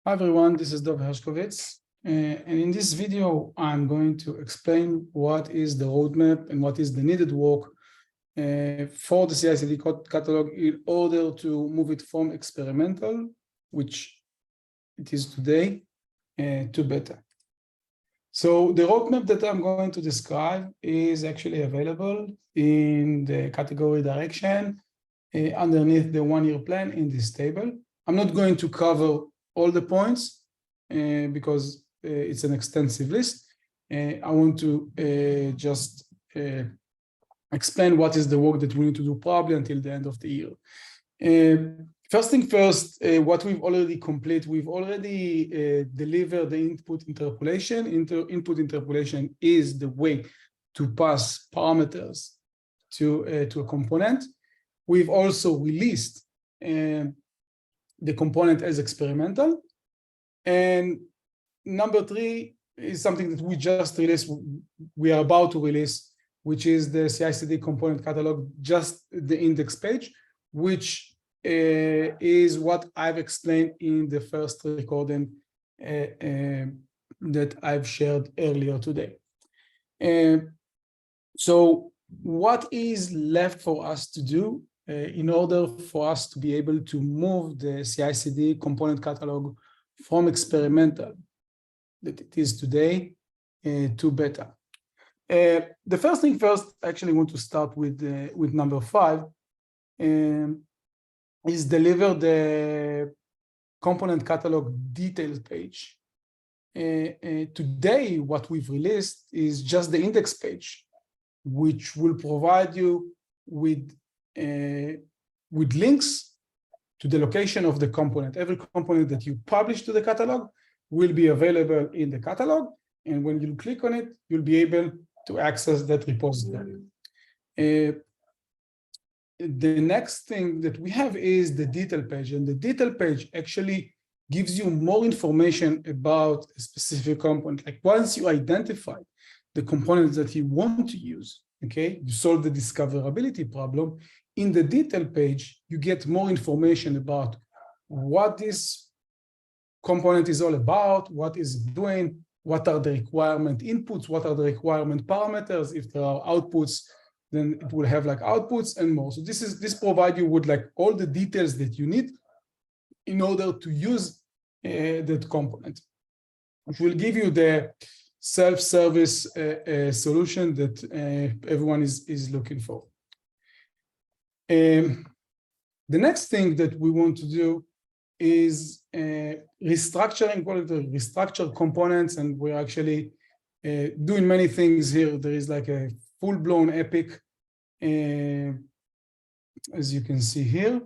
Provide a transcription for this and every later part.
Hi everyone, this is Dov Hershkovitz, and in this video, I'm going to explain what is the roadmap and what is the needed work for the CI/CD catalog in order to move it from experimental, which it is today, to beta. So the roadmap that I'm going to describe is actually available in the category direction underneath the one-year plan in this table. I'm not going to cover all the points because it's an extensive list. I want to just explain what is the work that we need to do probably until the end of the year. First thing first, what we've already completed, we've already delivered the input interpolation. Input interpolation is the way to pass parameters to a component. We've also released the component as experimental. And number three is something that we just released, we are about to release, which is the CI/CD component catalog, just the index page, which is what I've explained in the first recording that I've shared earlier today. So what is left for us to do in order for us to be able to move the CI/CD component catalog from experimental that it is today to beta? The first thing first, I actually want to start with number 5, is deliver the component catalog details page. Today, what we've released is just the index page, which will provide you with links to the location of the component. Every component that you publish to the catalog will be available in the catalog. And when you click on it, you'll be able to access that repository. The next thing that we have is the detail page. And the detail page actually gives you more information about a specific component. Like once you identify the components that you want to use, okay, you solve the discoverability problem. In the detail page, you get more information about what this component is all about, what is it doing, what are the requirement inputs, what are the requirement parameters. If there are outputs, then it will have like outputs and more. So this provides you with like all the details that you need in order to use that component. It will give you the self-service solution that everyone is looking for. The next thing that we want to do is restructuring, call it the restructured components, and we're actually doing many things here. There is like a full-blown epic, as you can see here.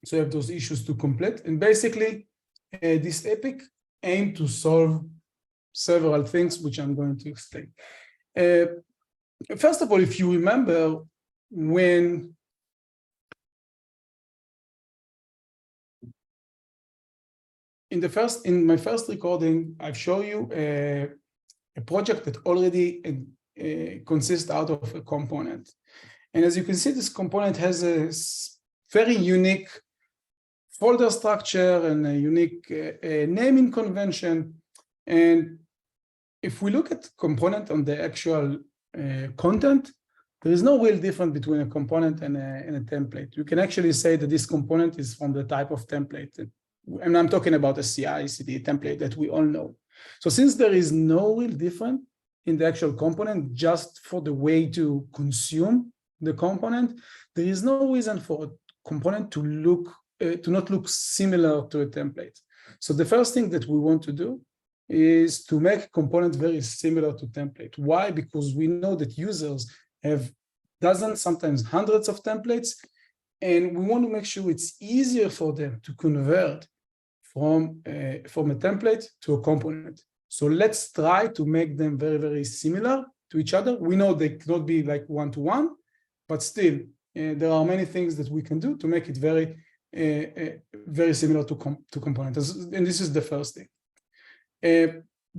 So you have those issues to complete. And basically, this epic aims to solve several things, which I'm going to explain. First of all, if you remember, when in my first recording, I've shown you a project that already consists out of a component. And as you can see, this component has a very unique folder structure and a unique naming convention. And if we look at component on the actual content, there is no real difference between a component and a template. You can actually say that this component is from the type of template. And I'm talking about a CI/CD template that we all know. So since there is no real difference in the actual component, just for the way to consume the component, there is no reason for a component to not look similar to a template. So the first thing that we want to do is to make a component very similar to template. Why? Because we know that users have dozens, sometimes hundreds of templates, and we want to make sure it's easier for them to convert from a template to a component. So let's try to make them very, very similar to each other. We know they cannot be like one-to-one, but still, there are many things that we can do to make it very, very similar to components. And this is the first thing.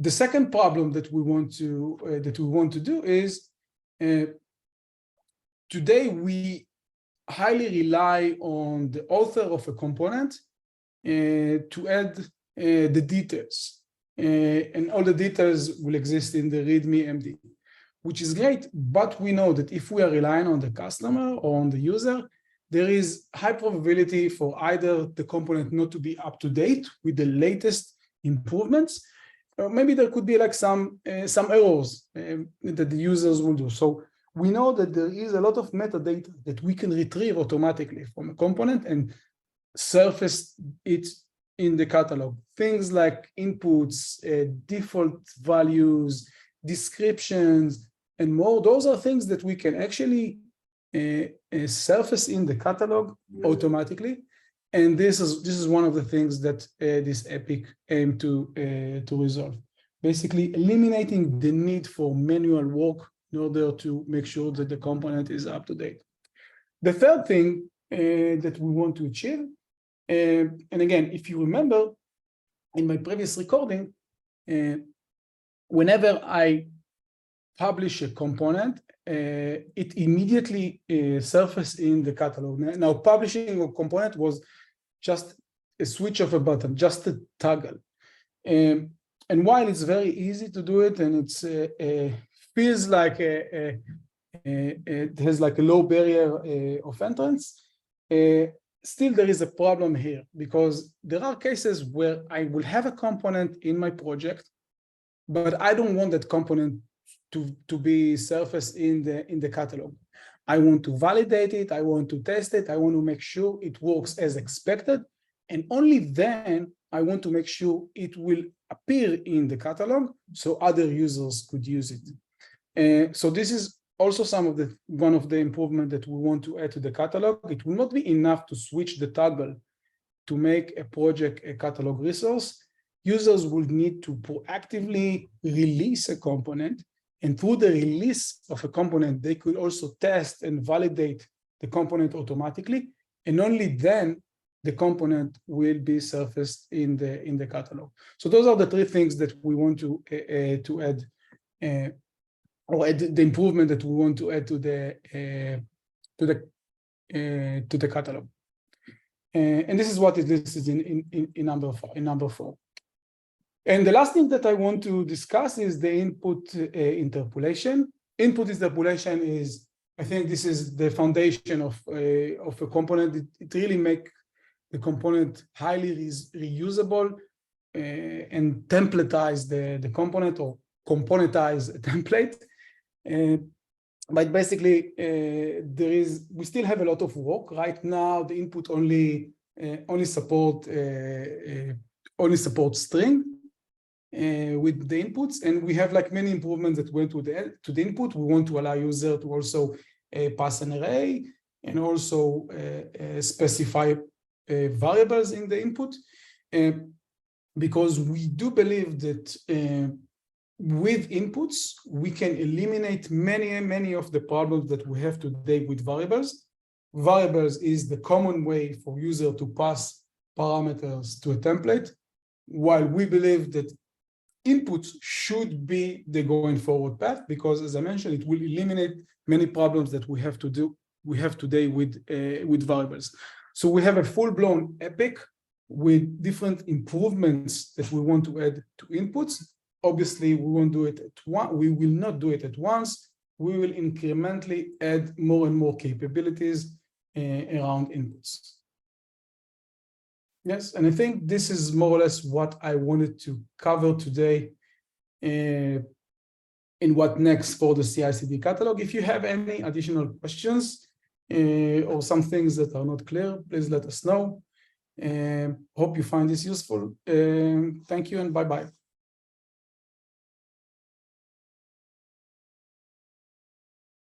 The second problem that we want to do is today we highly rely on the author of a component to add the details. And all the details will exist in the README MD, which is great, but we know that if we are relying on the customer or on the user, there is high probability for either the component not to be up to date with the latest improvements, or maybe there could be like some errors that the users will do. So we know that there is a lot of metadata that we can retrieve automatically from a component and surface it in the catalog. Things like inputs, default values, descriptions, and more. Those are things that we can actually surface in the catalog automatically. And this is one of the things that this epic aim to resolve. Basically eliminating the need for manual work in order to make sure that the component is up to date. The third thing that we want to achieve, and again, if you remember in my previous recording, whenever I publish a component, it immediately surfaces in the catalog. Now, publishing a component was just a switch of a button, just a toggle. And while it's very easy to do it, and it's feels like it has like a low barrier of entrance, still there is a problem here, because there are cases where I will have a component in my project, but I don't want that component to be surfaced in the catalog. I want to validate it, I want to test it, I want to make sure it works as expected, and only then I want to make sure it will appear in the catalog so other users could use it. So this is also one of the improvements that we want to add to the catalog. It will not be enough to switch the toggle to make a project a catalog resource. Users will need to proactively release a component, and through the release of a component, they could also test and validate the component automatically, and only then the component will be surfaced in the catalog. So those are the three things that we want to add, or add the improvement that we want to add to the catalog. And this is what is listed in number 4. And the last thing that I want to discuss is the input interpolation. Input interpolation is, I think this is the foundation of a component. It really makes the component highly reusable and templatize the component, or componentize a template. But basically, we still have a lot of work. Right now, the input only support string with the inputs, and we have like many improvements that went to the input. We want to allow user to also pass an array and also specify variables in the input, because we do believe that with inputs we can eliminate many of the problems that we have today with variables. Variables is the common way for user to pass parameters to a template, while we believe that inputs should be the going forward path, because as I mentioned, it will eliminate many problems that we have today with variables. So we have a full-blown epic with different improvements that we want to add to inputs. Obviously, we won't do it we will not do it at once. We will incrementally add more and more capabilities around inputs. Yes, and I think this is more or less what I wanted to cover today in what next for the CI/CD catalog. If you have any additional questions or some things that are not clear, please let us know. Hope you find this useful. Thank you and bye-bye.